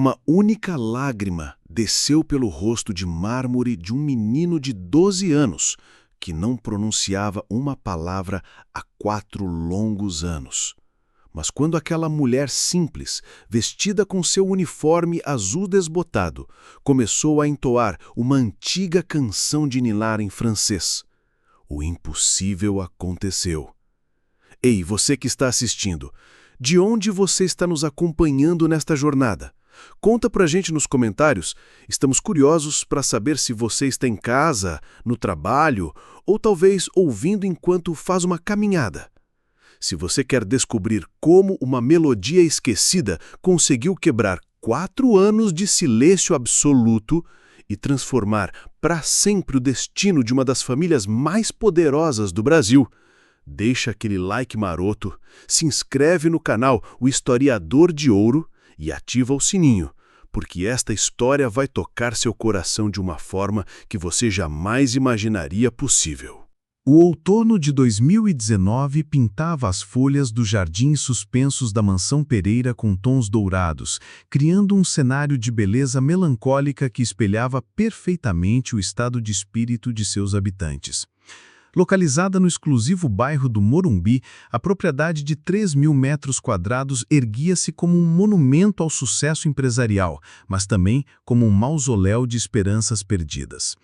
Uma única lágrima desceu pelo rosto de mármore de um menino de 12 anos, que não pronunciava uma palavra há 4 longos anos. Mas quando aquela mulher simples, vestida com seu uniforme azul desbotado, começou a entoar uma antiga canção de ninar em francês, o impossível aconteceu. Ei, você que está assistindo, de onde você está nos acompanhando nesta jornada? Conta pra gente nos comentários. Estamos curiosos para saber se você está em casa, no trabalho ou talvez ouvindo enquanto faz uma caminhada. Se você quer descobrir como uma melodia esquecida conseguiu quebrar 4 anos de silêncio absoluto e transformar para sempre o destino de uma das famílias mais poderosas do Brasil, deixa aquele like maroto, se inscreve no canal O Historiador de Ouro e ativa o sininho, porque esta história vai tocar seu coração de uma forma que você jamais imaginaria possível. O outono de 2019 pintava as folhas dos jardins suspensos da Mansão Pereira com tons dourados, criando um cenário de beleza melancólica que espelhava perfeitamente o estado de espírito de seus habitantes. Localizada no exclusivo bairro do Morumbi, a propriedade de 3.000 metros quadrados erguia-se como um monumento ao sucesso empresarial, mas também como um mausoléu de esperanças perdidas.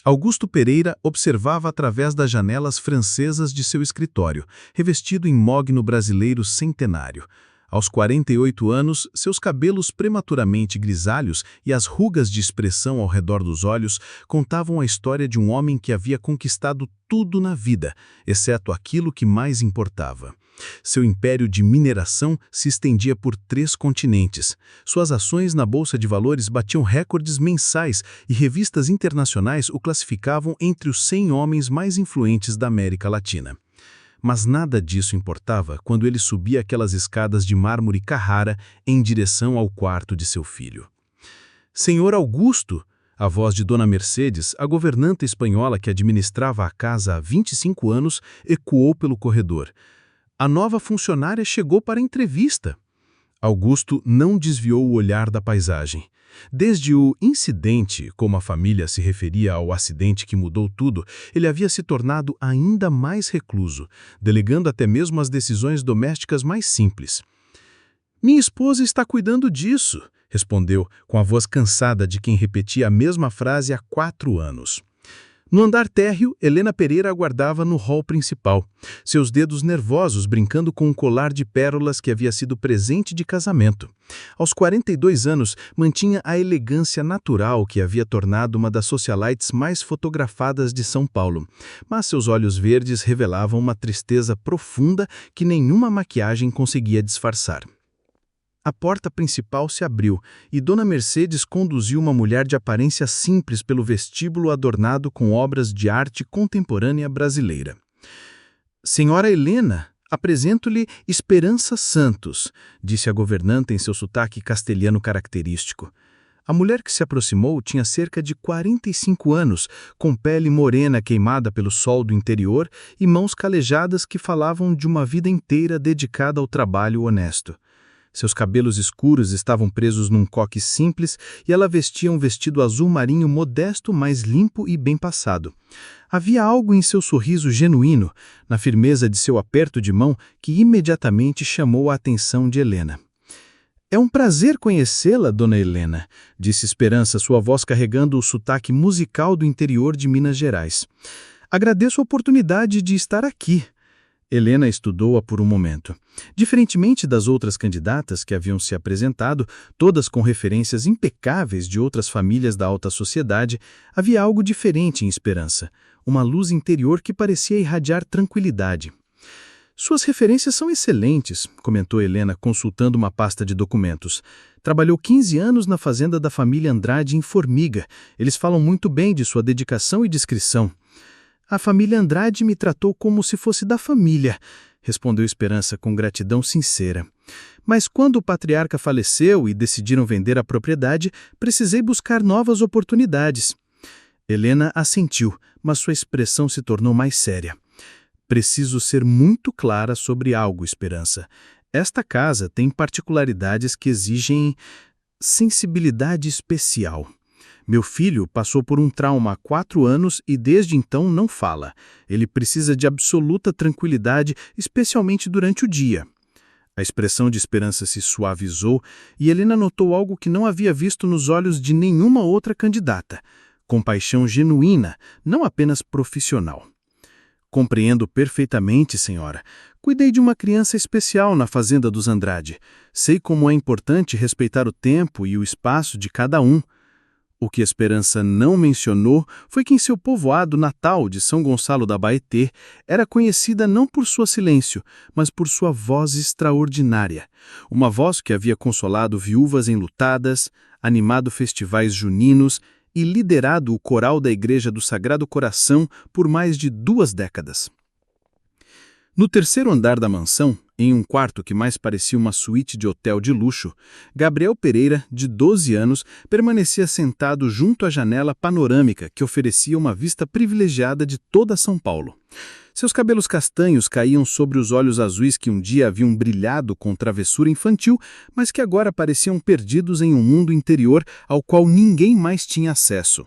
Augusto Pereira observava através das janelas francesas de seu escritório, revestido em mogno brasileiro centenário. Aos 48 anos, seus cabelos prematuramente grisalhos e as rugas de expressão ao redor dos olhos contavam a história de um homem que havia conquistado tudo na vida, exceto aquilo que mais importava. Seu império de mineração se estendia por 3 continentes. Suas ações na Bolsa de Valores batiam recordes mensais e revistas internacionais o classificavam entre os 100 homens mais influentes da América Latina. Mas nada disso importava quando ele subia aquelas escadas de mármore Carrara em direção ao quarto de seu filho. Senhor Augusto, a voz de Dona Mercedes, a governanta espanhola que administrava a casa há 25 anos, ecoou pelo corredor. A nova funcionária chegou para a entrevista. Augusto não desviou o olhar da paisagem. Desde o incidente, como a família se referia ao acidente que mudou tudo, ele havia se tornado ainda mais recluso, delegando até mesmo as decisões domésticas mais simples. "Minha esposa está cuidando disso", respondeu, com a voz cansada de quem repetia a mesma frase há 4 anos. No andar térreo, Helena Pereira aguardava no hall principal, seus dedos nervosos brincando com um colar de pérolas que havia sido presente de casamento. Aos 42 anos, mantinha a elegância natural que havia tornado uma das socialites mais fotografadas de São Paulo, mas seus olhos verdes revelavam uma tristeza profunda que nenhuma maquiagem conseguia disfarçar. A porta principal se abriu e Dona Mercedes conduziu uma mulher de aparência simples pelo vestíbulo adornado com obras de arte contemporânea brasileira. "Senhora Helena, apresento-lhe Esperança Santos", disse a governanta em seu sotaque castelhano característico. A mulher que se aproximou tinha cerca de 45 anos, com pele morena queimada pelo sol do interior e mãos calejadas que falavam de uma vida inteira dedicada ao trabalho honesto. Seus cabelos escuros estavam presos num coque simples e ela vestia um vestido azul marinho modesto, mas limpo e bem passado. Havia algo em seu sorriso genuíno, na firmeza de seu aperto de mão, que imediatamente chamou a atenção de Helena. "É um prazer conhecê-la, Dona Helena", disse Esperança, sua voz carregando o sotaque musical do interior de Minas Gerais. "Agradeço a oportunidade de estar aqui." Helena estudou-a por um momento. Diferentemente das outras candidatas que haviam se apresentado, todas com referências impecáveis de outras famílias da alta sociedade, havia algo diferente em Esperança, uma luz interior que parecia irradiar tranquilidade. "Suas referências são excelentes", comentou Helena, consultando uma pasta de documentos. "Trabalhou 15 anos na fazenda da família Andrade em Formiga. Eles falam muito bem de sua dedicação e discrição." "A família Andrade me tratou como se fosse da família", respondeu Esperança com gratidão sincera. "Mas quando o patriarca faleceu e decidiram vender a propriedade, precisei buscar novas oportunidades." Helena assentiu, mas sua expressão se tornou mais séria. "Preciso ser muito clara sobre algo, Esperança. Esta casa tem particularidades que exigem sensibilidade especial. Meu filho passou por um trauma há 4 anos e desde então não fala. Ele precisa de absoluta tranquilidade, especialmente durante o dia. A expressão de esperança se suavizou e Helena notou algo que não havia visto nos olhos de nenhuma outra candidata. Compaixão genuína, não apenas profissional. Compreendo perfeitamente, senhora. Cuidei de uma criança especial na fazenda dos Andrade. Sei como é importante respeitar o tempo e o espaço de cada um. O que Esperança não mencionou foi que em seu povoado natal de São Gonçalo da Baetê era conhecida não por seu silêncio, mas por sua voz extraordinária. Uma voz que havia consolado viúvas enlutadas, animado festivais juninos e liderado o coral da Igreja do Sagrado Coração por mais de 2 décadas. No terceiro andar da mansão, em um quarto que mais parecia uma suíte de hotel de luxo, Gabriel Pereira, de 12 anos, permanecia sentado junto à janela panorâmica que oferecia uma vista privilegiada de toda São Paulo. Seus cabelos castanhos caíam sobre os olhos azuis que um dia haviam brilhado com travessura infantil, mas que agora pareciam perdidos em um mundo interior ao qual ninguém mais tinha acesso.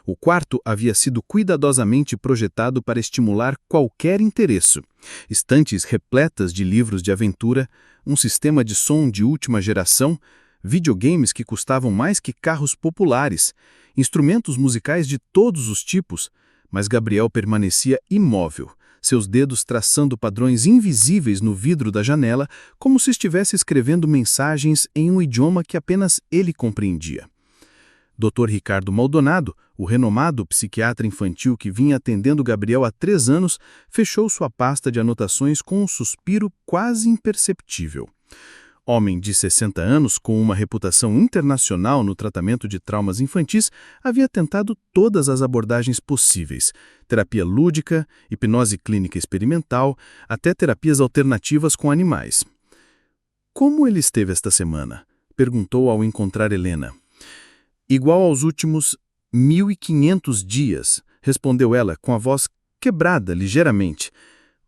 O quarto havia sido cuidadosamente projetado para estimular qualquer interesse. Estantes repletas de livros de aventura, um sistema de som de última geração, videogames que custavam mais que carros populares, instrumentos musicais de todos os tipos, mas Gabriel permanecia imóvel, seus dedos traçando padrões invisíveis no vidro da janela, como se estivesse escrevendo mensagens em um idioma que apenas ele compreendia. Dr. Ricardo Maldonado, o renomado psiquiatra infantil que vinha atendendo Gabriel há 3 anos, fechou sua pasta de anotações com um suspiro quase imperceptível. Homem de 60 anos, com uma reputação internacional no tratamento de traumas infantis, havia tentado todas as abordagens possíveis: terapia lúdica, hipnose clínica experimental, até terapias alternativas com animais. Como ele esteve esta semana? Perguntou ao encontrar Helena. Igual aos últimos 1.500 dias, respondeu ela com a voz quebrada ligeiramente.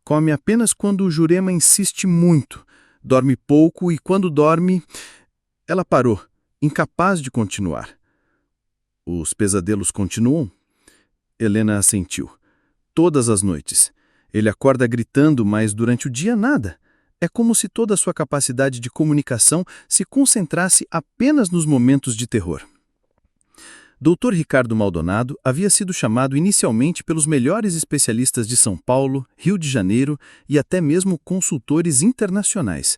Come apenas quando o Jurema insiste muito. Dorme pouco e quando dorme... Ela parou, incapaz de continuar. Os pesadelos continuam? Helena assentiu. Todas as noites. Ele acorda gritando, mas durante o dia nada. É como se toda a sua capacidade de comunicação se concentrasse apenas nos momentos de terror. Dr. Ricardo Maldonado havia sido chamado inicialmente pelos melhores especialistas de São Paulo, Rio de Janeiro e até mesmo consultores internacionais.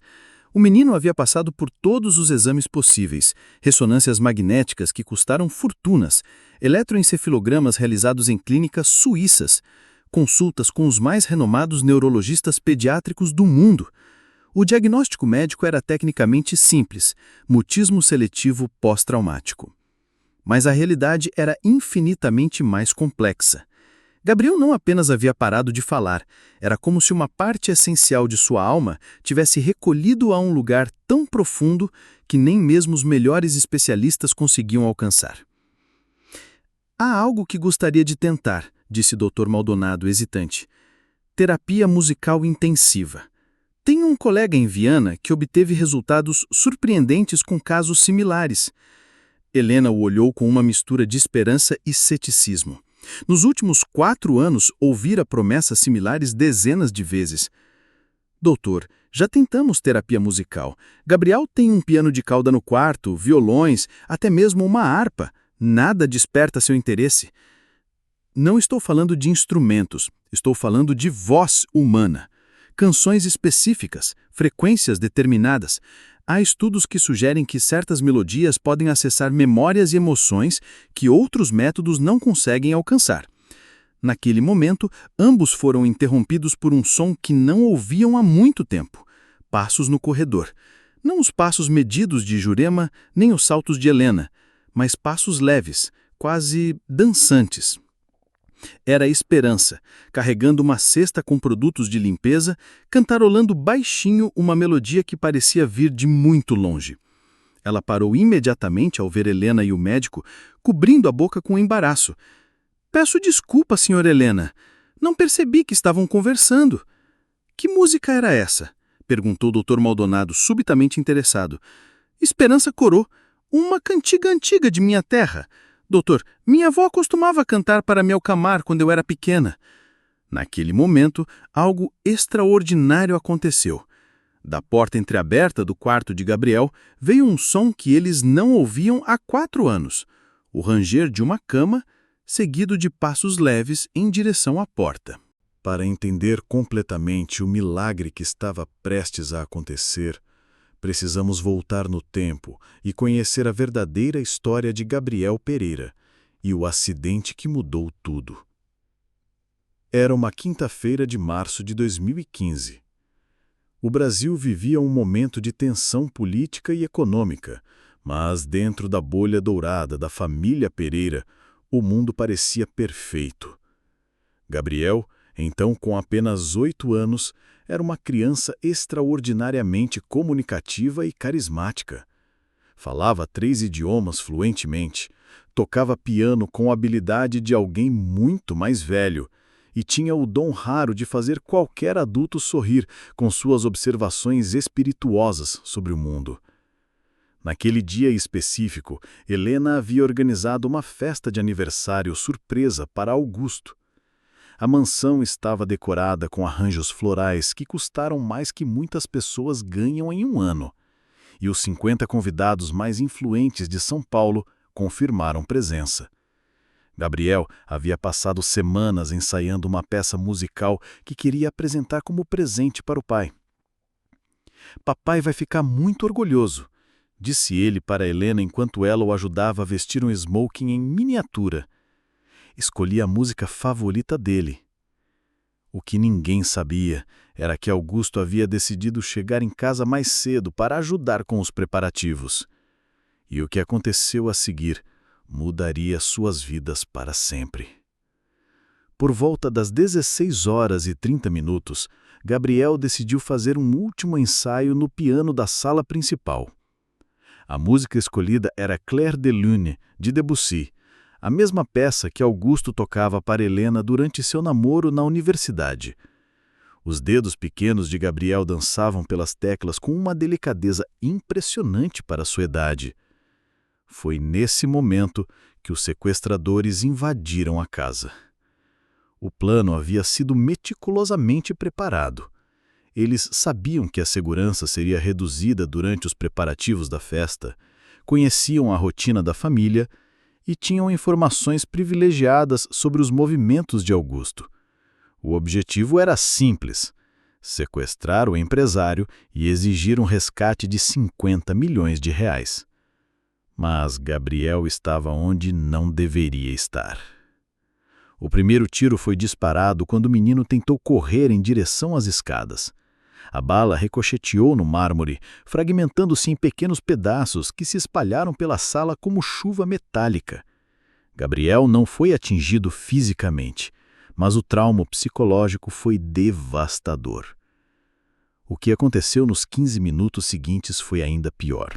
O menino havia passado por todos os exames possíveis, ressonâncias magnéticas que custaram fortunas, eletroencefalogramas realizados em clínicas suíças, consultas com os mais renomados neurologistas pediátricos do mundo. O diagnóstico médico era tecnicamente simples: mutismo seletivo pós-traumático. Mas a realidade era infinitamente mais complexa. Gabriel não apenas havia parado de falar, era como se uma parte essencial de sua alma tivesse recolhido a um lugar tão profundo que nem mesmo os melhores especialistas conseguiam alcançar. Há algo que gostaria de tentar, disse Dr. Maldonado, hesitante. Terapia musical intensiva. Tenho um colega em Viana que obteve resultados surpreendentes com casos similares. Helena o olhou com uma mistura de esperança e ceticismo. Nos últimos 4 anos, ouvira promessas similares dezenas de vezes. Doutor, já tentamos terapia musical. Gabriel tem um piano de cauda no quarto, violões, até mesmo uma harpa. Nada desperta seu interesse. Não estou falando de instrumentos, estou falando de voz humana. Canções específicas, frequências determinadas. Há estudos que sugerem que certas melodias podem acessar memórias e emoções que outros métodos não conseguem alcançar. Naquele momento, ambos foram interrompidos por um som que não ouviam há muito tempo. Passos no corredor. Não os passos medidos de Jurema, nem os saltos de Helena, mas passos leves, quase dançantes. Era Esperança, carregando uma cesta com produtos de limpeza, cantarolando baixinho uma melodia que parecia vir de muito longe. Ela parou imediatamente ao ver Helena e o médico, cobrindo a boca com embaraço. Peço desculpa, Sra. Helena. Não percebi que estavam conversando. Que música era essa? Perguntou o Dr. Maldonado, subitamente interessado. Esperança corou. Uma cantiga antiga de minha terra. Doutor, minha avó costumava cantar para me acalmar quando eu era pequena. Naquele momento, algo extraordinário aconteceu. Da porta entreaberta do quarto de Gabriel veio um som que eles não ouviam há 4 anos. O ranger de uma cama, seguido de passos leves em direção à porta. Para entender completamente o milagre que estava prestes a acontecer, precisamos voltar no tempo e conhecer a verdadeira história de Gabriel Pereira e o acidente que mudou tudo. Era uma quinta-feira de março de 2015. O Brasil vivia um momento de tensão política e econômica, mas dentro da bolha dourada da família Pereira, o mundo parecia perfeito. Gabriel, então com apenas 8 anos, era uma criança extraordinariamente comunicativa e carismática. Falava 3 idiomas fluentemente, tocava piano com a habilidade de alguém muito mais velho e tinha o dom raro de fazer qualquer adulto sorrir com suas observações espirituosas sobre o mundo. Naquele dia específico, Helena havia organizado uma festa de aniversário surpresa para Augusto. A mansão estava decorada com arranjos florais que custaram mais que muitas pessoas ganham em um ano. E os 50 convidados mais influentes de São Paulo confirmaram presença. Gabriel havia passado semanas ensaiando uma peça musical que queria apresentar como presente para o pai. "Papai vai ficar muito orgulhoso", disse ele para Helena enquanto ela o ajudava a vestir um smoking em miniatura. Escolhi a música favorita dele. O que ninguém sabia era que Augusto havia decidido chegar em casa mais cedo para ajudar com os preparativos. E o que aconteceu a seguir mudaria suas vidas para sempre. Por volta das 16h30, Gabriel decidiu fazer um último ensaio no piano da sala principal. A música escolhida era Clair de Lune, de Debussy, a mesma peça que Augusto tocava para Helena durante seu namoro na universidade. Os dedos pequenos de Gabriel dançavam pelas teclas com uma delicadeza impressionante para sua idade. Foi nesse momento que os sequestradores invadiram a casa. O plano havia sido meticulosamente preparado. Eles sabiam que a segurança seria reduzida durante os preparativos da festa, conheciam a rotina da família e tinham informações privilegiadas sobre os movimentos de Augusto. O objetivo era simples: sequestrar o empresário e exigir um resgate de 50 milhões de reais. Mas Gabriel estava onde não deveria estar. O primeiro tiro foi disparado quando o menino tentou correr em direção às escadas. A bala ricocheteou no mármore, fragmentando-se em pequenos pedaços que se espalharam pela sala como chuva metálica. Gabriel não foi atingido fisicamente, mas o trauma psicológico foi devastador. O que aconteceu nos 15 minutos seguintes foi ainda pior.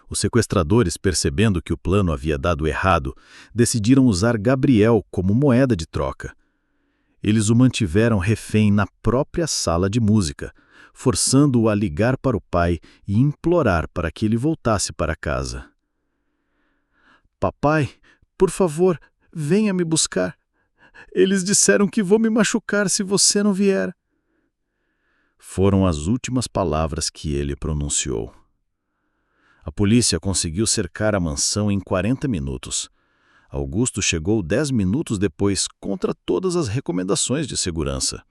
Os sequestradores, percebendo que o plano havia dado errado, decidiram usar Gabriel como moeda de troca. Eles o mantiveram refém na própria sala de música, forçando-o a ligar para o pai e implorar para que ele voltasse para casa. "Papai, por favor, venha me buscar. Eles disseram que vou me machucar se você não vier." Foram as últimas palavras que ele pronunciou. A polícia conseguiu cercar a mansão em 40 minutos. Augusto chegou 10 minutos depois, contra todas as recomendações de segurança.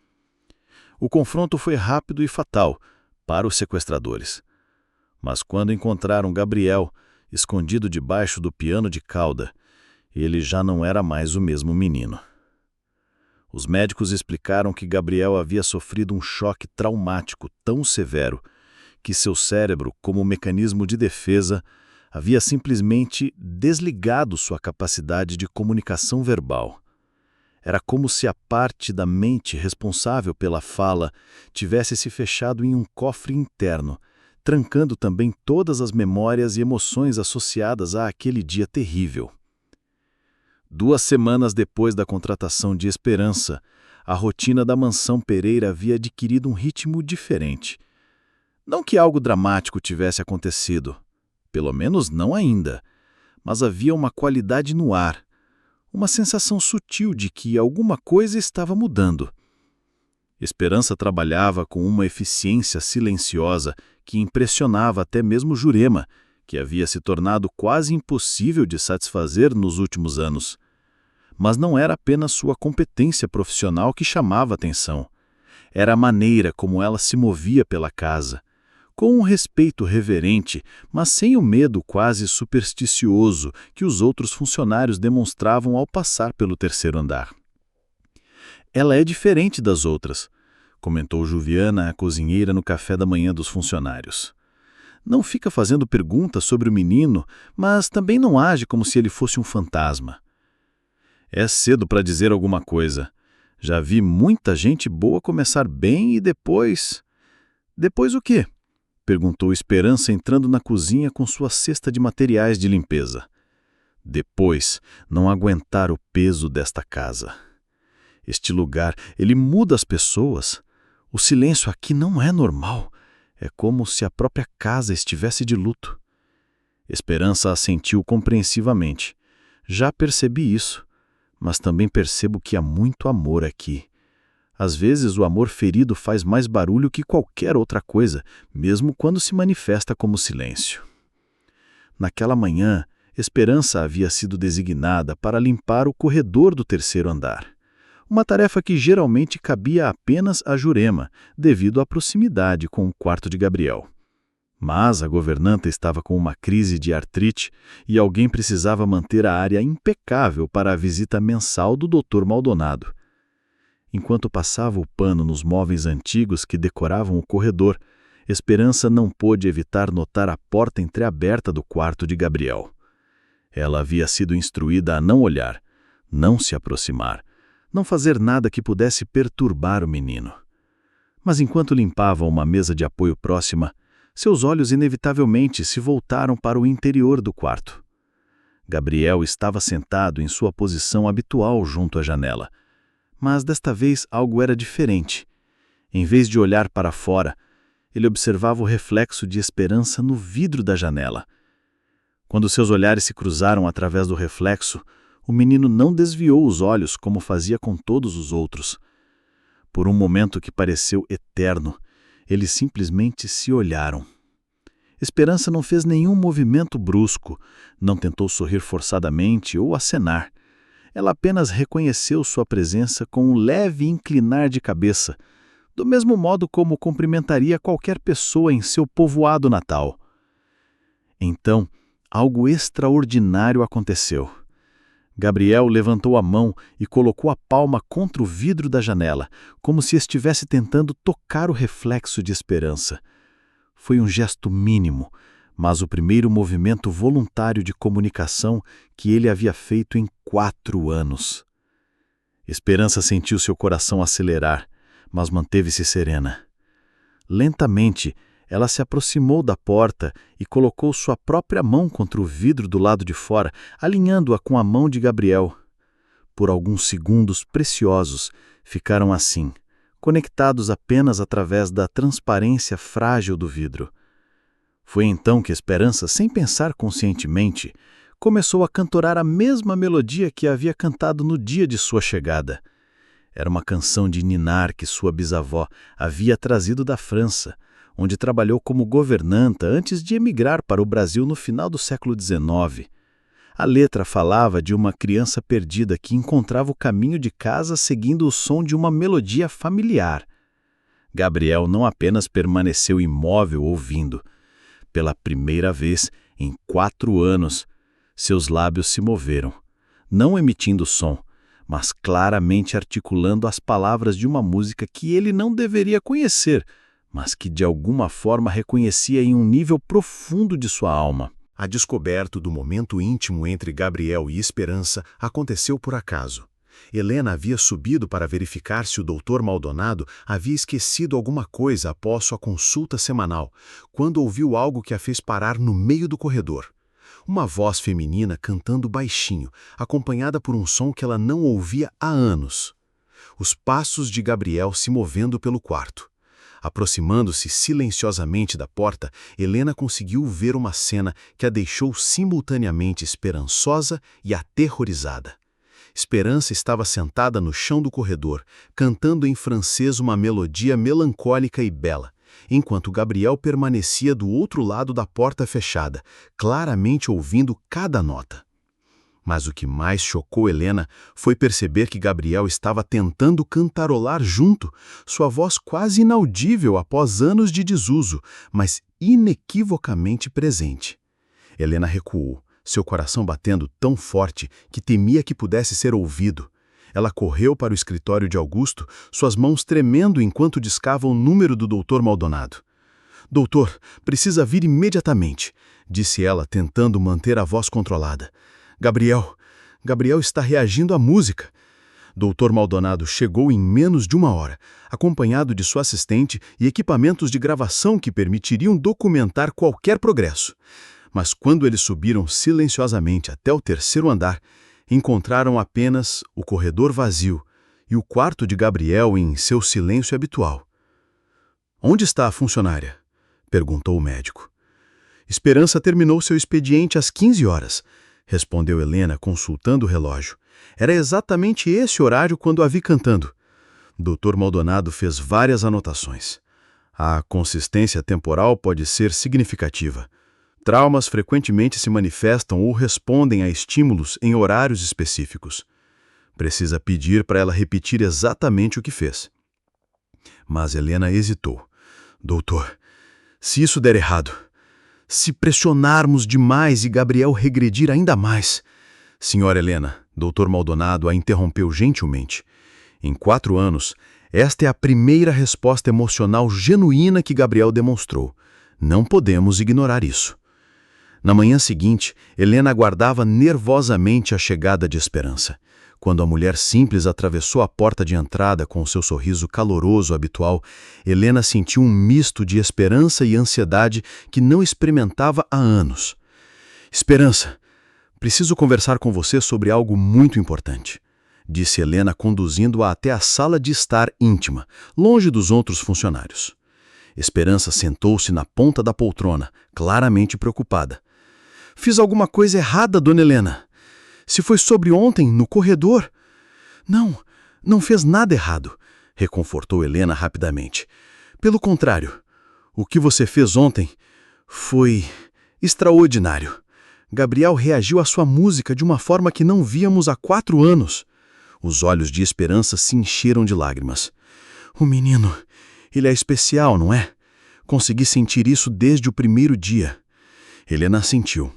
O confronto foi rápido e fatal para os sequestradores. Mas quando encontraram Gabriel, escondido debaixo do piano de cauda, ele já não era mais o mesmo menino. Os médicos explicaram que Gabriel havia sofrido um choque traumático tão severo que seu cérebro, como mecanismo de defesa, havia simplesmente desligado sua capacidade de comunicação verbal. Era como se a parte da mente responsável pela fala tivesse se fechado em um cofre interno, trancando também todas as memórias e emoções associadas àquele dia terrível. 2 semanas depois da contratação de Esperança, a rotina da mansão Pereira havia adquirido um ritmo diferente. Não que algo dramático tivesse acontecido. pelo menos não ainda. Mas havia uma qualidade no ar, uma sensação sutil de que alguma coisa estava mudando. Esperança trabalhava com uma eficiência silenciosa que impressionava até mesmo Jurema, que havia se tornado quase impossível de satisfazer nos últimos anos. Mas não era apenas sua competência profissional que chamava atenção. Era a maneira como ela se movia pela casa, com um respeito reverente, mas sem o medo quase supersticioso que os outros funcionários demonstravam ao passar pelo terceiro andar. Ela é diferente das outras, comentou Juliana, a cozinheira, no café da manhã dos funcionários. Não fica fazendo perguntas sobre o menino, mas também não age como se ele fosse um fantasma. É cedo para dizer alguma coisa. Já vi muita gente boa começar bem e depois... Depois o quê? Perguntou Esperança, entrando na cozinha com sua cesta de materiais de limpeza. Depois, não aguentar o peso desta casa. Este lugar, ele muda as pessoas. O silêncio aqui não é normal. É como se a própria casa estivesse de luto. Esperança assentiu compreensivamente. Já percebi isso, mas também percebo que há muito amor aqui. Às vezes o amor ferido faz mais barulho que qualquer outra coisa, mesmo quando se manifesta como silêncio. Naquela manhã, Esperança havia sido designada para limpar o corredor do terceiro andar. Uma tarefa que geralmente cabia apenas a Jurema, devido à proximidade com o quarto de Gabriel. Mas a governanta estava com uma crise de artrite e alguém precisava manter a área impecável para a visita mensal do Dr. Maldonado. Enquanto passava o pano nos móveis antigos que decoravam o corredor, Esperança não pôde evitar notar a porta entreaberta do quarto de Gabriel. Ela havia sido instruída a não olhar, não se aproximar, não fazer nada que pudesse perturbar o menino. Mas enquanto limpava uma mesa de apoio próxima, seus olhos inevitavelmente se voltaram para o interior do quarto. Gabriel estava sentado em sua posição habitual junto à janela. Mas desta vez algo era diferente. Em vez de olhar para fora, ele observava o reflexo de Esperança no vidro da janela. Quando seus olhares se cruzaram através do reflexo, o menino não desviou os olhos como fazia com todos os outros. Por um momento que pareceu eterno, eles simplesmente se olharam. Esperança não fez nenhum movimento brusco, não tentou sorrir forçadamente ou acenar. Ela apenas reconheceu sua presença com um leve inclinar de cabeça, do mesmo modo como cumprimentaria qualquer pessoa em seu povoado natal. Então, algo extraordinário aconteceu. Gabriel levantou a mão e colocou a palma contra o vidro da janela, como se estivesse tentando tocar o reflexo de Esperança. Foi um gesto mínimo, mas o primeiro movimento voluntário de comunicação que ele havia feito em 4 anos. Esperança sentiu seu coração acelerar, mas manteve-se serena. Lentamente, ela se aproximou da porta e colocou sua própria mão contra o vidro do lado de fora, alinhando-a com a mão de Gabriel. Por alguns segundos preciosos, ficaram assim, conectados apenas através da transparência frágil do vidro. Foi então que Esperança, sem pensar conscientemente, começou a cantorar a mesma melodia que havia cantado no dia de sua chegada. Era uma canção de ninar que sua bisavó havia trazido da França, onde trabalhou como governanta antes de emigrar para o Brasil no final do século XIX. A letra falava de uma criança perdida que encontrava o caminho de casa seguindo o som de uma melodia familiar. Gabriel não apenas permaneceu imóvel ouvindo. Pela primeira vez em 4 anos, seus lábios se moveram, não emitindo som, mas claramente articulando as palavras de uma música que ele não deveria conhecer, mas que de alguma forma reconhecia em um nível profundo de sua alma. A descoberta do momento íntimo entre Gabriel e Esperança aconteceu por acaso. Helena havia subido para verificar se o Dr. Maldonado havia esquecido alguma coisa após sua consulta semanal, quando ouviu algo que a fez parar no meio do corredor. Uma voz feminina cantando baixinho, acompanhada por um som que ela não ouvia há anos. Os passos de Gabriel se movendo pelo quarto. Aproximando-se silenciosamente da porta, Helena conseguiu ver uma cena que a deixou simultaneamente esperançosa e aterrorizada. Esperança estava sentada no chão do corredor, cantando em francês uma melodia melancólica e bela, enquanto Gabriel permanecia do outro lado da porta fechada, claramente ouvindo cada nota. Mas o que mais chocou Helena foi perceber que Gabriel estava tentando cantarolar junto, sua voz quase inaudível após anos de desuso, mas inequivocamente presente. Helena recuou, seu coração batendo tão forte que temia que pudesse ser ouvido. Ela correu para o escritório de Augusto, suas mãos tremendo enquanto discava o número do Dr. Maldonado. "Doutor, precisa vir imediatamente", disse ela, tentando manter a voz controlada. Gabriel está reagindo à música." Dr. Maldonado chegou em menos de 1 hora, acompanhado de sua assistente e equipamentos de gravação que permitiriam documentar qualquer progresso. Mas quando eles subiram silenciosamente até o 3º andar, encontraram apenas o corredor vazio e o quarto de Gabriel em seu silêncio habitual. "Onde está a funcionária?" perguntou o médico. "Esperança terminou seu expediente às 15 horas. Respondeu Helena, consultando o relógio. "Era exatamente esse horário quando a vi cantando." Dr. Maldonado fez várias anotações. "A consistência temporal pode ser significativa. Traumas frequentemente se manifestam ou respondem a estímulos em horários específicos. Precisa pedir para ela repetir exatamente o que fez." Mas Helena hesitou. "Doutor, se isso der errado, se pressionarmos demais e Gabriel regredir ainda mais..." "Senhora Helena", Dr. Maldonado a interrompeu gentilmente. "Em 4 anos, esta é a primeira resposta emocional genuína que Gabriel demonstrou. Não podemos ignorar isso." Na manhã seguinte, Helena aguardava nervosamente a chegada de Esperança. Quando a mulher simples atravessou a porta de entrada com seu sorriso caloroso habitual, Helena sentiu um misto de esperança e ansiedade que não experimentava há anos. "Esperança, preciso conversar com você sobre algo muito importante", disse Helena, conduzindo-a até a sala de estar íntima, longe dos outros funcionários. Esperança sentou-se na ponta da poltrona, claramente preocupada. "Fiz alguma coisa errada, dona Helena? Se foi sobre ontem, no corredor..." Não fez nada errado", reconfortou Helena rapidamente. "Pelo contrário, o que você fez ontem foi extraordinário. Gabriel reagiu à sua música de uma forma que não víamos há 4 anos. Os olhos de Esperança se encheram de lágrimas. "O menino, ele é especial, não é? Consegui sentir isso desde o primeiro dia." Helena assentiu.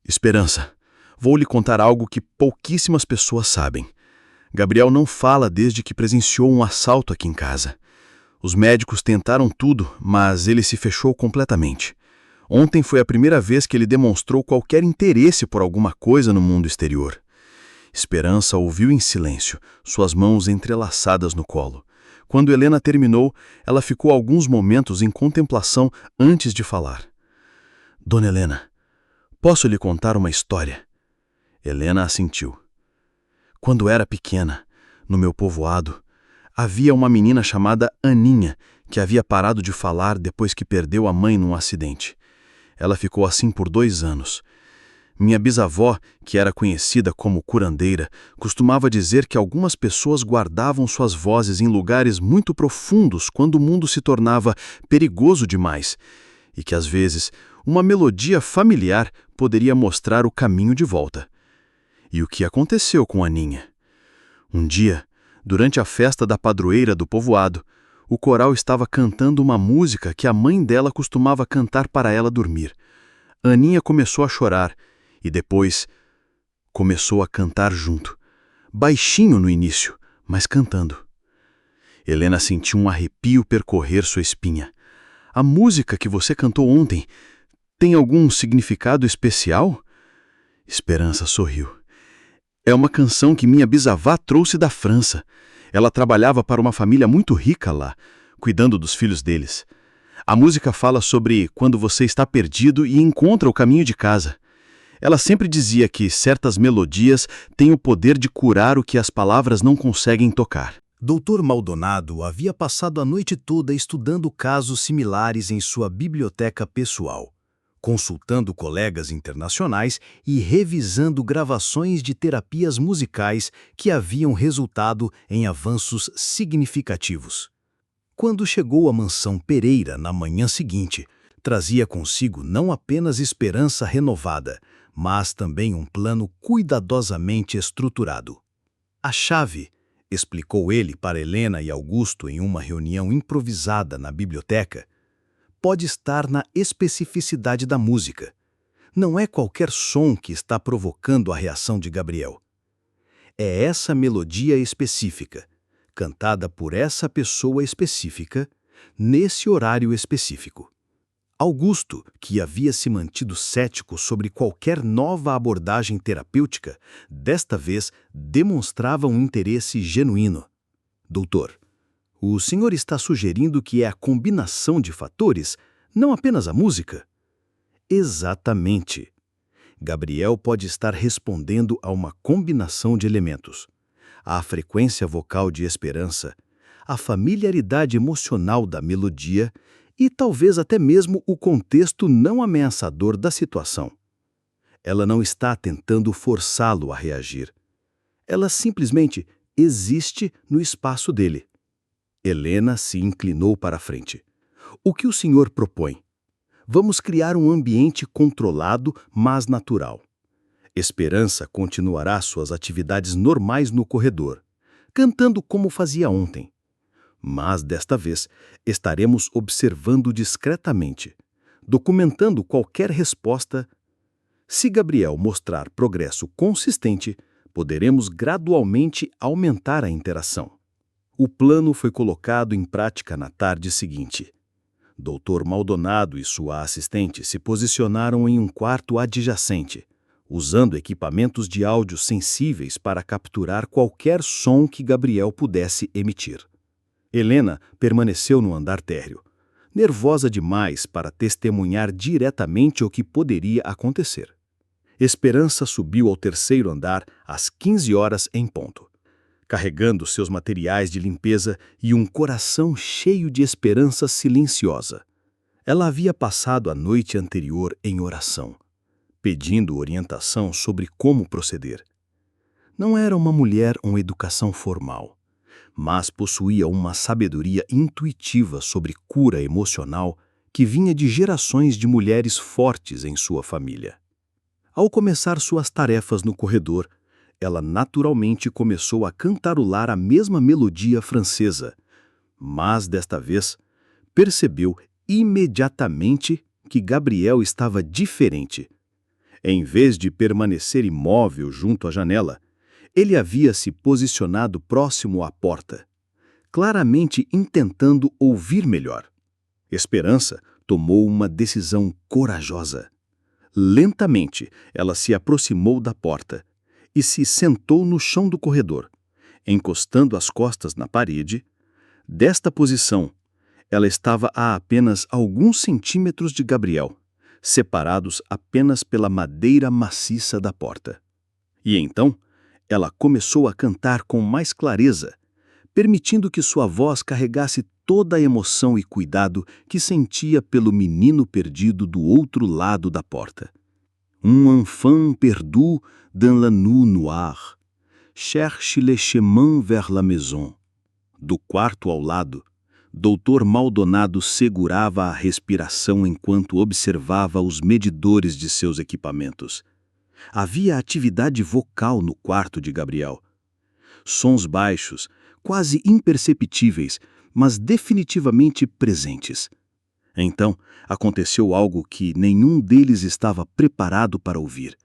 "Esperança, vou lhe contar algo que pouquíssimas pessoas sabem. Gabriel não fala desde que presenciou um assalto aqui em casa. Os médicos tentaram tudo, mas ele se fechou completamente. Ontem foi a primeira vez que ele demonstrou qualquer interesse por alguma coisa no mundo exterior." Esperança ouviu em silêncio, suas mãos entrelaçadas no colo. Quando Helena terminou, ela ficou alguns momentos em contemplação antes de falar. "Dona Helena, posso lhe contar uma história?" Helena assentiu. "Quando era pequena, no meu povoado, havia uma menina chamada Aninha, que havia parado de falar depois que perdeu a mãe num acidente. Ela ficou assim por 2 anos. Minha bisavó, que era conhecida como curandeira, costumava dizer que algumas pessoas guardavam suas vozes em lugares muito profundos quando o mundo se tornava perigoso demais, e que às vezes uma melodia familiar poderia mostrar o caminho de volta. E o que aconteceu com Aninha? Um dia, durante a festa da padroeira do povoado, o coral estava cantando uma música que a mãe dela costumava cantar para ela dormir. Aninha começou a chorar e depois começou a cantar junto. Baixinho no início, mas cantando. Helena sentiu um arrepio percorrer sua espinha. "A música que você cantou ontem tem algum significado especial?" Esperança sorriu. "É uma canção que minha bisavó trouxe da França. Ela trabalhava para uma família muito rica lá, cuidando dos filhos deles. A música fala sobre quando você está perdido e encontra o caminho de casa. Ela sempre dizia que certas melodias têm o poder de curar o que as palavras não conseguem tocar." Dr. Maldonado havia passado a noite toda estudando casos similares em sua biblioteca pessoal, consultando colegas internacionais e revisando gravações de terapias musicais que haviam resultado em avanços significativos. Quando chegou à mansão Pereira na manhã seguinte, trazia consigo não apenas esperança renovada, mas também um plano cuidadosamente estruturado. A chave, explicou ele para Helena e Augusto em uma reunião improvisada na biblioteca, pode estar na especificidade da música. Não é qualquer som que está provocando a reação de Gabriel. É essa melodia específica, cantada por essa pessoa específica, nesse horário específico. Augusto, que havia se mantido cético sobre qualquer nova abordagem terapêutica, desta vez demonstrava um interesse genuíno. Doutor, o senhor está sugerindo que é a combinação de fatores, não apenas a música? Exatamente. Gabriel pode estar respondendo a uma combinação de elementos. A frequência vocal de esperança, a familiaridade emocional da melodia e talvez até mesmo o contexto não ameaçador da situação. Ela não está tentando forçá-lo a reagir. Ela simplesmente existe no espaço dele. Helena se inclinou para a frente. O que o senhor propõe? Vamos criar um ambiente controlado, mas natural. Esperança continuará suas atividades normais no corredor, cantando como fazia ontem. Mas, desta vez, estaremos observando discretamente, documentando qualquer resposta. Se Gabriel mostrar progresso consistente, poderemos gradualmente aumentar a interação. O plano foi colocado em prática na tarde seguinte. Dr. Maldonado e sua assistente se posicionaram em um quarto adjacente, usando equipamentos de áudio sensíveis para capturar qualquer som que Gabriel pudesse emitir. Helena permaneceu no andar térreo, nervosa demais para testemunhar diretamente o que poderia acontecer. Esperança subiu ao terceiro andar às 15 horas em ponto, carregando seus materiais de limpeza e um coração cheio de esperança silenciosa. Ela havia passado a noite anterior em oração, pedindo orientação sobre como proceder. Não era uma mulher com educação formal, mas possuía uma sabedoria intuitiva sobre cura emocional que vinha de gerações de mulheres fortes em sua família. Ao começar suas tarefas no corredor, ela naturalmente começou a cantarolar a mesma melodia francesa, mas, desta vez, percebeu imediatamente que Gabriel estava diferente. Em vez de permanecer imóvel junto à janela, ele havia se posicionado próximo à porta, claramente intentando ouvir melhor. Esperança tomou uma decisão corajosa. Lentamente, ela se aproximou da porta e se sentou no chão do corredor, encostando as costas na parede. Desta posição, ela estava a apenas alguns centímetros de Gabriel, separados apenas pela madeira maciça da porta. E então, ela começou a cantar com mais clareza, permitindo que sua voz carregasse toda a emoção e cuidado que sentia pelo menino perdido do outro lado da porta. Un enfant perdu dans la nuit noire, cherche le chemin vers la maison. Do quarto ao lado, Dr. Maldonado segurava a respiração enquanto observava os medidores de seus equipamentos. Havia atividade vocal no quarto de Gabriel. Sons baixos, quase imperceptíveis, mas definitivamente presentes. Então, aconteceu algo que nenhum deles estava preparado para ouvir.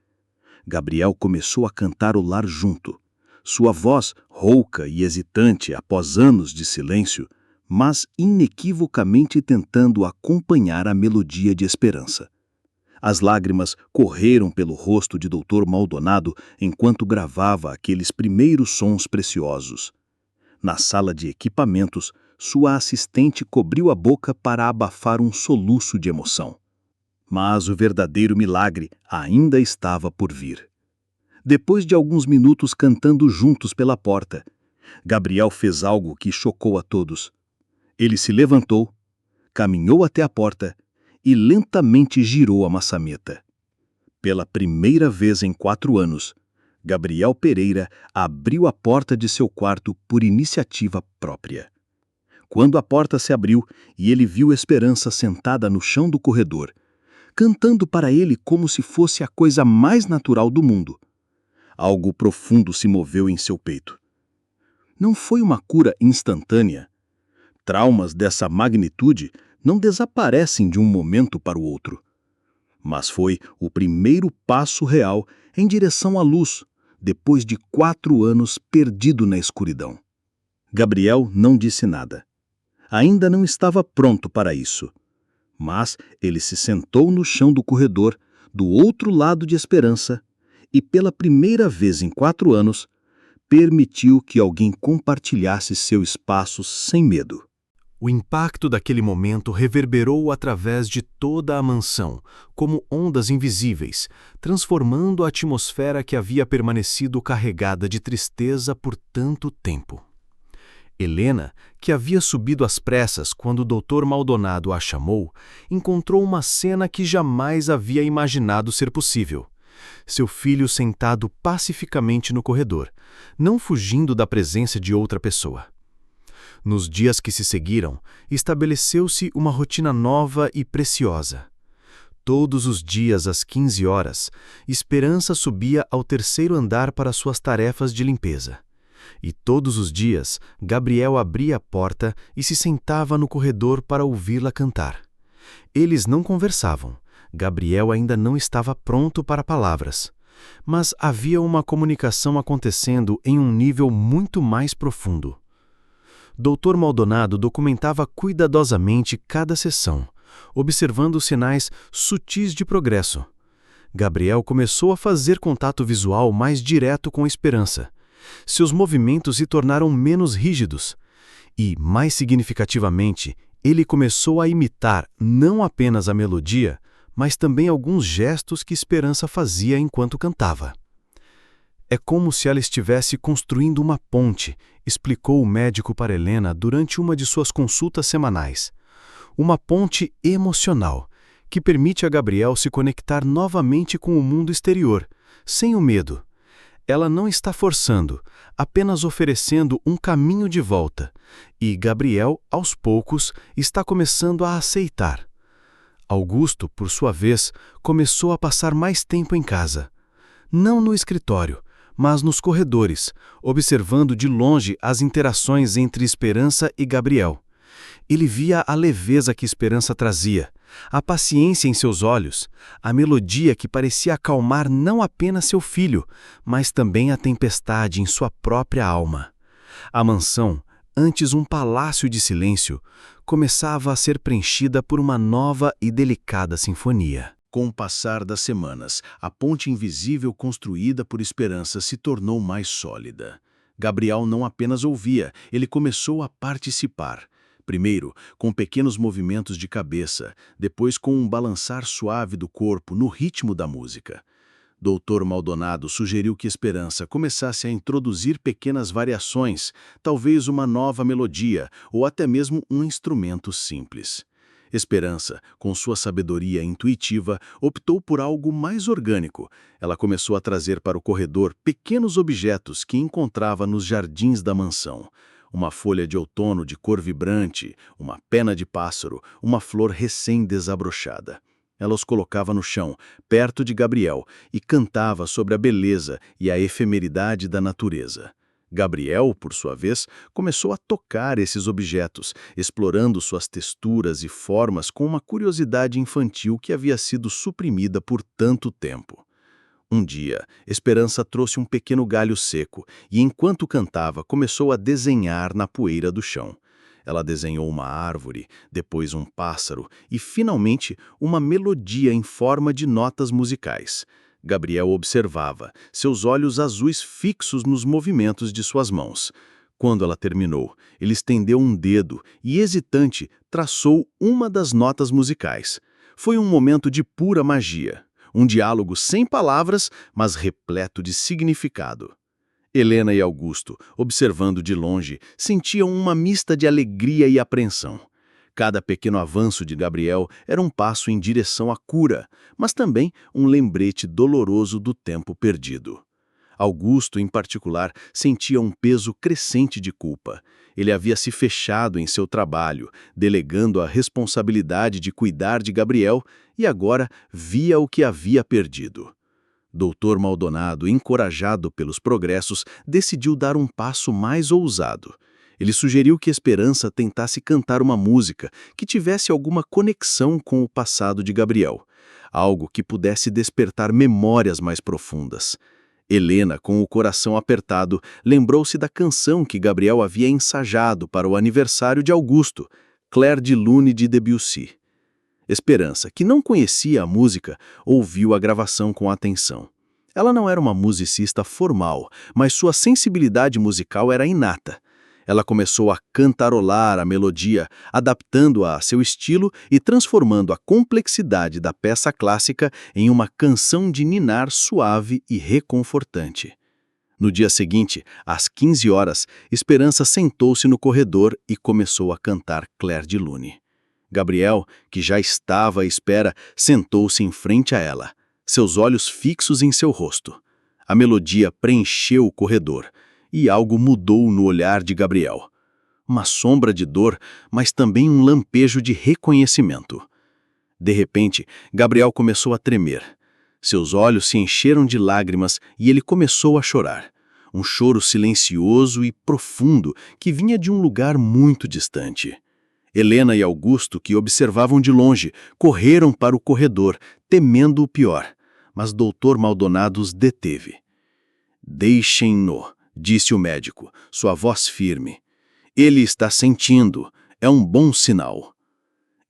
Gabriel começou a cantarolar junto. Sua voz, rouca e hesitante após anos de silêncio, mas inequivocamente tentando acompanhar a melodia de esperança. As lágrimas correram pelo rosto de Dr. Maldonado enquanto gravava aqueles primeiros sons preciosos. Na sala de equipamentos, sua assistente cobriu a boca para abafar um soluço de emoção. Mas o verdadeiro milagre ainda estava por vir. Depois de alguns minutos cantando juntos pela porta, Gabriel fez algo que chocou a todos. Ele se levantou, caminhou até a porta e lentamente girou a maçaneta. Pela primeira vez em 4 anos, Gabriel Pereira abriu a porta de seu quarto por iniciativa própria. Quando a porta se abriu e ele viu Esperança sentada no chão do corredor, cantando para ele como se fosse a coisa mais natural do mundo, algo profundo se moveu em seu peito. Não foi uma cura instantânea. Traumas dessa magnitude não desaparecem de um momento para o outro. Mas foi o primeiro passo real em direção à luz, depois de 4 anos perdido na escuridão. Gabriel não disse nada. Ainda não estava pronto para isso. Mas ele se sentou no chão do corredor, do outro lado de Esperança, e pela primeira vez em 4 anos, permitiu que alguém compartilhasse seu espaço sem medo. O impacto daquele momento reverberou através de toda a mansão, como ondas invisíveis, transformando a atmosfera que havia permanecido carregada de tristeza por tanto tempo. Helena, que havia subido às pressas quando o Dr. Maldonado a chamou, encontrou uma cena que jamais havia imaginado ser possível. Seu filho sentado pacificamente no corredor, não fugindo da presença de outra pessoa. Nos dias que se seguiram, estabeleceu-se uma rotina nova e preciosa. Todos os dias às 15 horas, Esperança subia ao 3º andar para suas tarefas de limpeza. E todos os dias, Gabriel abria a porta e se sentava no corredor para ouvi-la cantar. Eles não conversavam. Gabriel ainda não estava pronto para palavras. Mas havia uma comunicação acontecendo em um nível muito mais profundo. Dr. Maldonado documentava cuidadosamente cada sessão, observando sinais sutis de progresso. Gabriel começou a fazer contato visual mais direto com Esperança. Seus movimentos se tornaram menos rígidos. E, mais significativamente, ele começou a imitar não apenas a melodia, mas também alguns gestos que Esperança fazia enquanto cantava. É como se ela estivesse construindo uma ponte, explicou o médico para Helena durante uma de suas consultas semanais. Uma ponte emocional, que permite a Gabriel se conectar novamente com o mundo exterior, sem o medo. Ela não está forçando, apenas oferecendo um caminho de volta, e Gabriel, aos poucos, está começando a aceitar. Augusto, por sua vez, começou a passar mais tempo em casa. Não no escritório, mas nos corredores, observando de longe as interações entre Esperança e Gabriel. Ele via a leveza que Esperança trazia, a paciência em seus olhos, a melodia que parecia acalmar não apenas seu filho, mas também a tempestade em sua própria alma. A mansão, antes um palácio de silêncio, começava a ser preenchida por uma nova e delicada sinfonia. Com o passar das semanas, a ponte invisível construída por Esperança se tornou mais sólida. Gabriel não apenas ouvia, ele começou a participar. Primeiro, com pequenos movimentos de cabeça, depois com um balançar suave do corpo no ritmo da música. Dr. Maldonado sugeriu que Esperança começasse a introduzir pequenas variações, talvez uma nova melodia ou até mesmo um instrumento simples. Esperança, com sua sabedoria intuitiva, optou por algo mais orgânico. Ela começou a trazer para o corredor pequenos objetos que encontrava nos jardins da mansão. Uma folha de outono de cor vibrante, uma pena de pássaro, uma flor recém-desabrochada. Ela os colocava no chão, perto de Gabriel, e cantava sobre a beleza e a efemeridade da natureza. Gabriel, por sua vez, começou a tocar esses objetos, explorando suas texturas e formas com uma curiosidade infantil que havia sido suprimida por tanto tempo. Um dia, Esperança trouxe um pequeno galho seco e, enquanto cantava, começou a desenhar na poeira do chão. Ela desenhou uma árvore, depois um pássaro e, finalmente, uma melodia em forma de notas musicais. Gabriel observava, seus olhos azuis fixos nos movimentos de suas mãos. Quando ela terminou, ele estendeu um dedo e, hesitante, traçou uma das notas musicais. Foi um momento de pura magia. Um diálogo sem palavras, mas repleto de significado. Helena e Augusto, observando de longe, sentiam uma mista de alegria e apreensão. Cada pequeno avanço de Gabriel era um passo em direção à cura, mas também um lembrete doloroso do tempo perdido. Augusto, em particular, sentia um peso crescente de culpa. Ele havia se fechado em seu trabalho, delegando a responsabilidade de cuidar de Gabriel, e agora via o que havia perdido. Doutor Maldonado, encorajado pelos progressos, decidiu dar um passo mais ousado. Ele sugeriu que Esperança tentasse cantar uma música que tivesse alguma conexão com o passado de Gabriel, algo que pudesse despertar memórias mais profundas. Helena, com o coração apertado, lembrou-se da canção que Gabriel havia ensajado para o aniversário de Augusto, Clair de Lune de Debussy. Esperança, que não conhecia a música, ouviu a gravação com atenção. Ela não era uma musicista formal, mas sua sensibilidade musical era inata. Ela começou a cantarolar a melodia, adaptando-a a seu estilo e transformando a complexidade da peça clássica em uma canção de ninar suave e reconfortante. No dia seguinte, às 15 horas, Esperança sentou-se no corredor e começou a cantar Clair de Lune. Gabriel, que já estava à espera, sentou-se em frente a ela, seus olhos fixos em seu rosto. A melodia preencheu o corredor, e algo mudou no olhar de Gabriel. Uma sombra de dor, mas também um lampejo de reconhecimento. De repente, Gabriel começou a tremer. Seus olhos se encheram de lágrimas e ele começou a chorar. Um choro silencioso e profundo que vinha de um lugar muito distante. Helena e Augusto, que observavam de longe, correram para o corredor, temendo o pior, mas Dr. Maldonado os deteve. "Deixem-no", disse o médico, sua voz firme. "Ele está sentindo, é um bom sinal."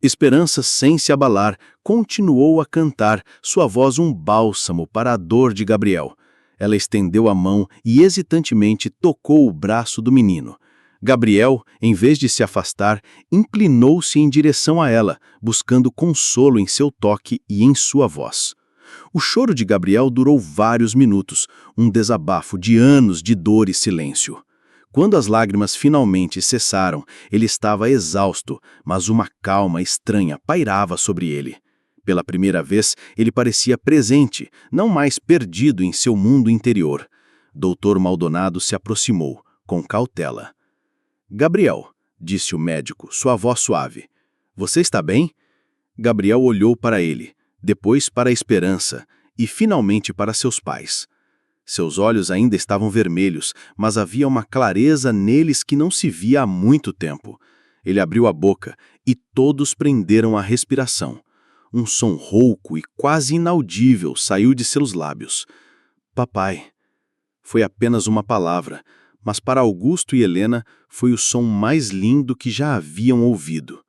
Esperança, sem se abalar, continuou a cantar, sua voz um bálsamo para a dor de Gabriel. Ela estendeu a mão e hesitantemente tocou o braço do menino. Gabriel, em vez de se afastar, inclinou-se em direção a ela, buscando consolo em seu toque e em sua voz. O choro de Gabriel durou vários minutos, um desabafo de anos de dor e silêncio. Quando as lágrimas finalmente cessaram, ele estava exausto, mas uma calma estranha pairava sobre ele. Pela primeira vez, ele parecia presente, não mais perdido em seu mundo interior. Dr. Maldonado se aproximou, com cautela. "Gabriel", disse o médico, sua voz suave. "Você está bem?" Gabriel olhou para ele, depois para a Esperança e finalmente para seus pais. Seus olhos ainda estavam vermelhos, mas havia uma clareza neles que não se via há muito tempo. Ele abriu a boca e todos prenderam a respiração. Um som rouco e quase inaudível saiu de seus lábios. "Papai." Foi apenas uma palavra, mas para Augusto e Helena foi o som mais lindo que já haviam ouvido.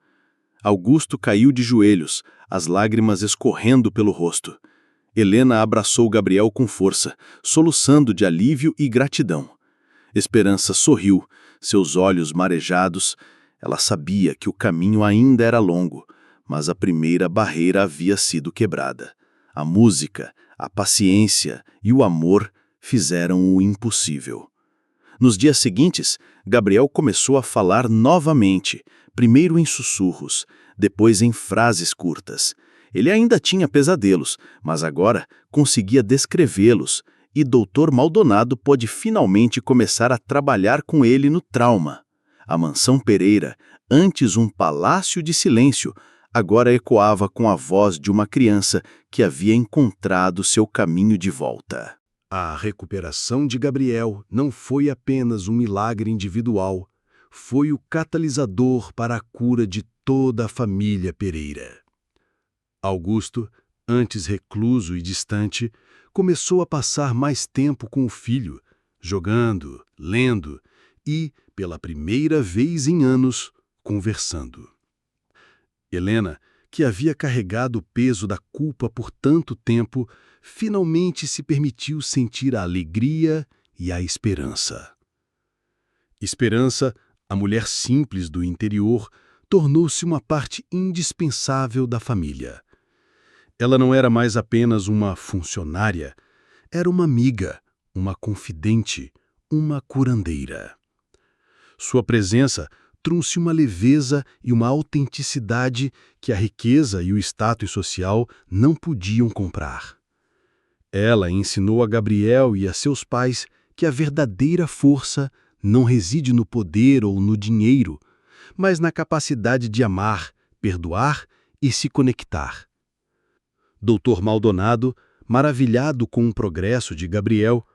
Augusto caiu de joelhos, as lágrimas escorrendo pelo rosto. Helena abraçou Gabriel com força, soluçando de alívio e gratidão. Esperança sorriu, seus olhos marejados. Ela sabia que o caminho ainda era longo, mas a primeira barreira havia sido quebrada. A música, a paciência e o amor fizeram o impossível. Nos dias seguintes, Gabriel começou a falar novamente, primeiro em sussurros, depois em frases curtas. Ele ainda tinha pesadelos, mas agora conseguia descrevê-los, e Dr. Maldonado pôde finalmente começar a trabalhar com ele no trauma. A mansão Pereira, antes um palácio de silêncio, agora ecoava com a voz de uma criança que havia encontrado seu caminho de volta. A recuperação de Gabriel não foi apenas um milagre individual, foi o catalisador para a cura de toda a família Pereira. Augusto, antes recluso e distante, começou a passar mais tempo com o filho, jogando, lendo e, pela primeira vez em anos, conversando. Helena, que havia carregado o peso da culpa por tanto tempo, finalmente se permitiu sentir a alegria e a esperança. Esperança, a mulher simples do interior, tornou-se uma parte indispensável da família. Ela não era mais apenas uma funcionária, era uma amiga, uma confidente, uma curandeira. Sua presença trouxe uma leveza e uma autenticidade que a riqueza e o status social não podiam comprar. Ela ensinou a Gabriel e a seus pais que a verdadeira força não reside no poder ou no dinheiro, mas na capacidade de amar, perdoar e se conectar. Dr. Maldonado, maravilhado com o progresso de Gabriel,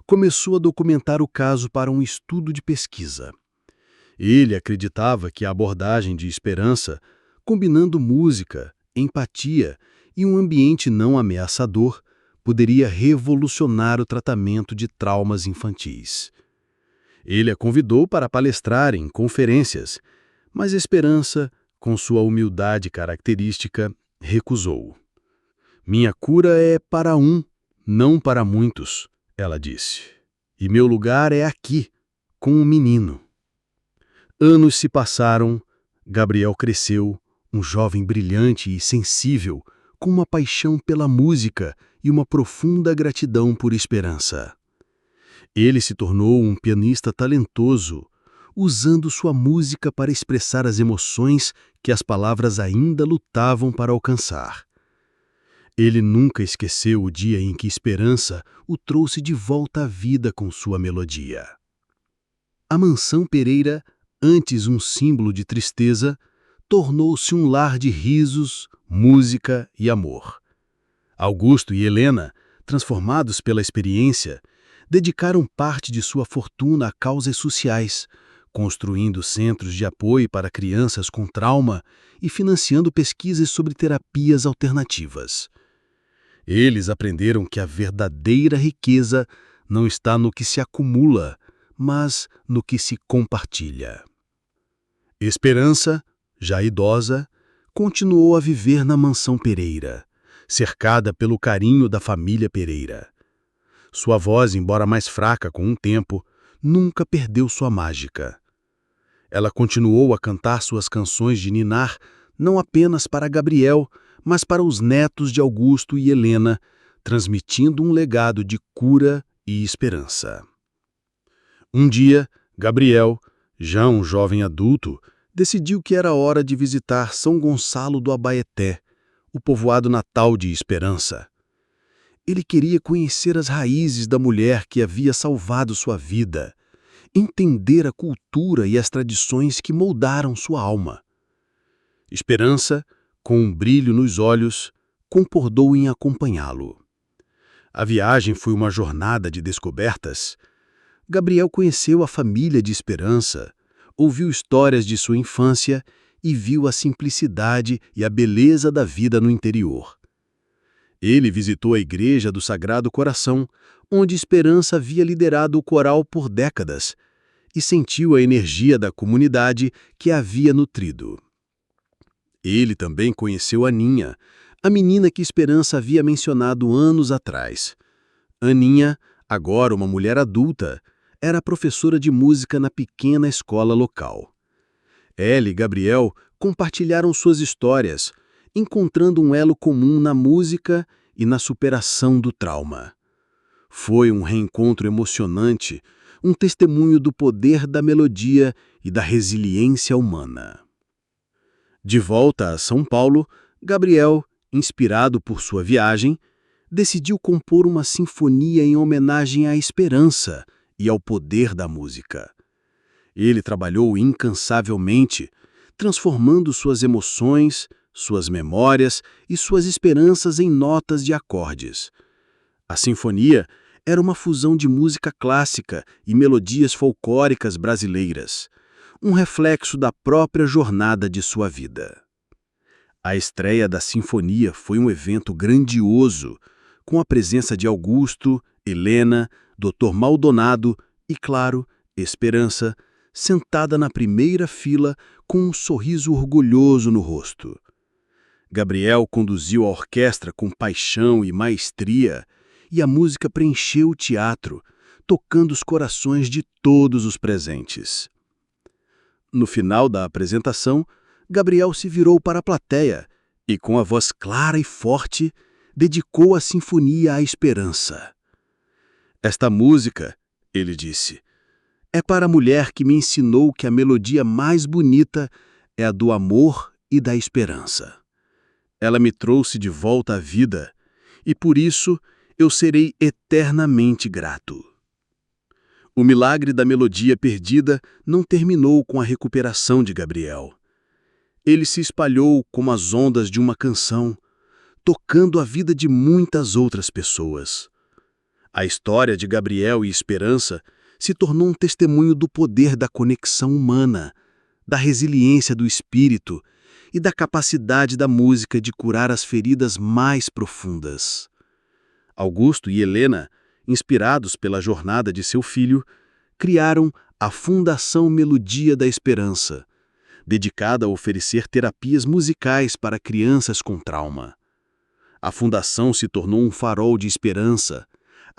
começou a documentar o caso para um estudo de pesquisa. Ele acreditava que a abordagem de Esperança, combinando música, empatia e um ambiente não ameaçador, poderia revolucionar o tratamento de traumas infantis. Ele a convidou para palestrar em conferências, mas Esperança, com sua humildade característica, recusou. "Minha cura é para um, não para muitos", ela disse. "E meu lugar é aqui, com um menino." Anos se passaram, Gabriel cresceu, um jovem brilhante e sensível, com uma paixão pela música e uma profunda gratidão por Esperança. Ele se tornou um pianista talentoso, usando sua música para expressar as emoções que as palavras ainda lutavam para alcançar. Ele nunca esqueceu o dia em que Esperança o trouxe de volta à vida com sua melodia. A Mansão Pereira, antes um símbolo de tristeza, tornou-se um lar de risos, música e amor. Augusto e Helena, transformados pela experiência, dedicaram parte de sua fortuna a causas sociais, construindo centros de apoio para crianças com trauma e financiando pesquisas sobre terapias alternativas. Eles aprenderam que a verdadeira riqueza não está no que se acumula, mas no que se compartilha. Esperança, já idosa, continuou a viver na Mansão Pereira, cercada pelo carinho da família Pereira. Sua voz, embora mais fraca com o tempo, nunca perdeu sua mágica. Ela continuou a cantar suas canções de ninar não apenas para Gabriel, mas para os netos de Augusto e Helena, transmitindo um legado de cura e esperança. Um dia, Gabriel, já um jovem adulto, decidiu que era hora de visitar São Gonçalo do Abaeté, o povoado natal de Esperança. Ele queria conhecer as raízes da mulher que havia salvado sua vida, entender a cultura e as tradições que moldaram sua alma. Esperança, com um brilho nos olhos, concordou em acompanhá-lo. A viagem foi uma jornada de descobertas. Gabriel conheceu a família de Esperança, ouviu histórias de sua infância e viu a simplicidade e a beleza da vida no interior. Ele visitou a Igreja do Sagrado Coração, onde Esperança havia liderado o coral por décadas, e sentiu a energia da comunidade que a havia nutrido. Ele também conheceu Aninha, a menina que Esperança havia mencionado anos atrás. Aninha, agora uma mulher adulta, era professora de música na pequena escola local. Ela e Gabriel compartilharam suas histórias, encontrando um elo comum na música e na superação do trauma. Foi um reencontro emocionante, um testemunho do poder da melodia e da resiliência humana. De volta a São Paulo, Gabriel, inspirado por sua viagem, decidiu compor uma sinfonia em homenagem à esperança e ao poder da música. Ele trabalhou incansavelmente, transformando suas emoções, suas memórias e suas esperanças em notas de acordes. A sinfonia era uma fusão de música clássica e melodias folclóricas brasileiras, um reflexo da própria jornada de sua vida. A estreia da sinfonia foi um evento grandioso, com a presença de Augusto, Helena, Dr. Maldonado e, claro, Esperança, sentada na primeira fila com um sorriso orgulhoso no rosto. Gabriel conduziu a orquestra com paixão e maestria, e a música preencheu o teatro, tocando os corações de todos os presentes. No final da apresentação, Gabriel se virou para a plateia e, com a voz clara e forte, dedicou a sinfonia à esperança. "Esta música", ele disse, é para a mulher que me ensinou que a melodia mais bonita é a do amor e da esperança. Ela me trouxe de volta à vida e por isso eu serei eternamente grato. O milagre da melodia perdida não terminou com a recuperação de Gabriel. Ele se espalhou como as ondas de uma canção, tocando a vida de muitas outras pessoas. A história de Gabriel e Esperança se tornou um testemunho do poder da conexão humana, da resiliência do espírito e da capacidade da música de curar as feridas mais profundas. Augusto e Helena, inspirados pela jornada de seu filho, criaram a Fundação Melodia da Esperança, dedicada a oferecer terapias musicais para crianças com trauma. A fundação se tornou um farol de esperança,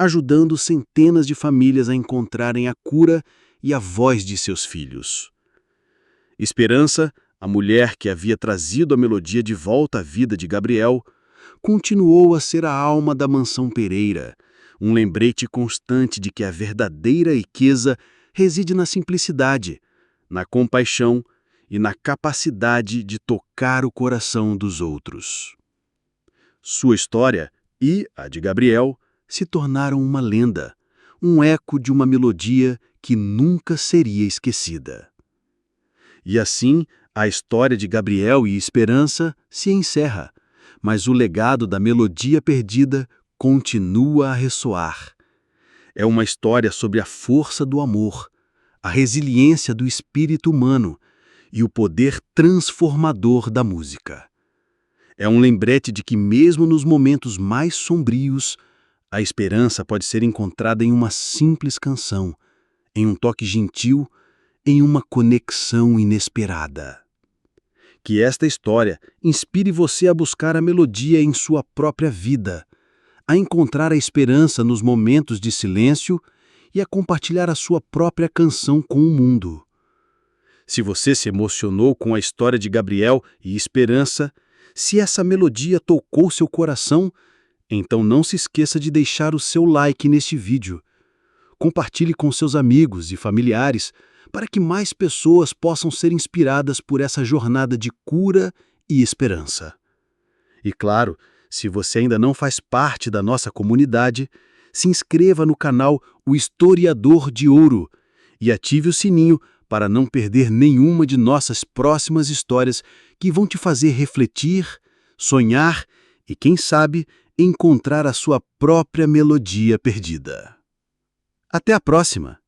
ajudando centenas de famílias a encontrarem a cura e a voz de seus filhos. Esperança, a mulher que havia trazido a melodia de volta à vida de Gabriel, continuou a ser a alma da Mansão Pereira, um lembrete constante de que a verdadeira riqueza reside na simplicidade, na compaixão e na capacidade de tocar o coração dos outros. Sua história e a de Gabriel se tornaram uma lenda, um eco de uma melodia que nunca seria esquecida. E assim, a história de Gabriel e Esperança se encerra, mas o legado da melodia perdida continua a ressoar. É uma história sobre a força do amor, a resiliência do espírito humano e o poder transformador da música. É um lembrete de que mesmo nos momentos mais sombrios, a esperança pode ser encontrada em uma simples canção, em um toque gentil, em uma conexão inesperada. Que esta história inspire você a buscar a melodia em sua própria vida, a encontrar a esperança nos momentos de silêncio e a compartilhar a sua própria canção com o mundo. Se você se emocionou com a história de Gabriel e Esperança, se essa melodia tocou seu coração, então não se esqueça de deixar o seu like neste vídeo. Compartilhe com seus amigos e familiares para que mais pessoas possam ser inspiradas por essa jornada de cura e esperança. E claro, se você ainda não faz parte da nossa comunidade, se inscreva no canal O Historiador de Ouro e ative o sininho para não perder nenhuma de nossas próximas histórias que vão te fazer refletir, sonhar e, quem sabe, encontrar a sua própria melodia perdida. Até a próxima!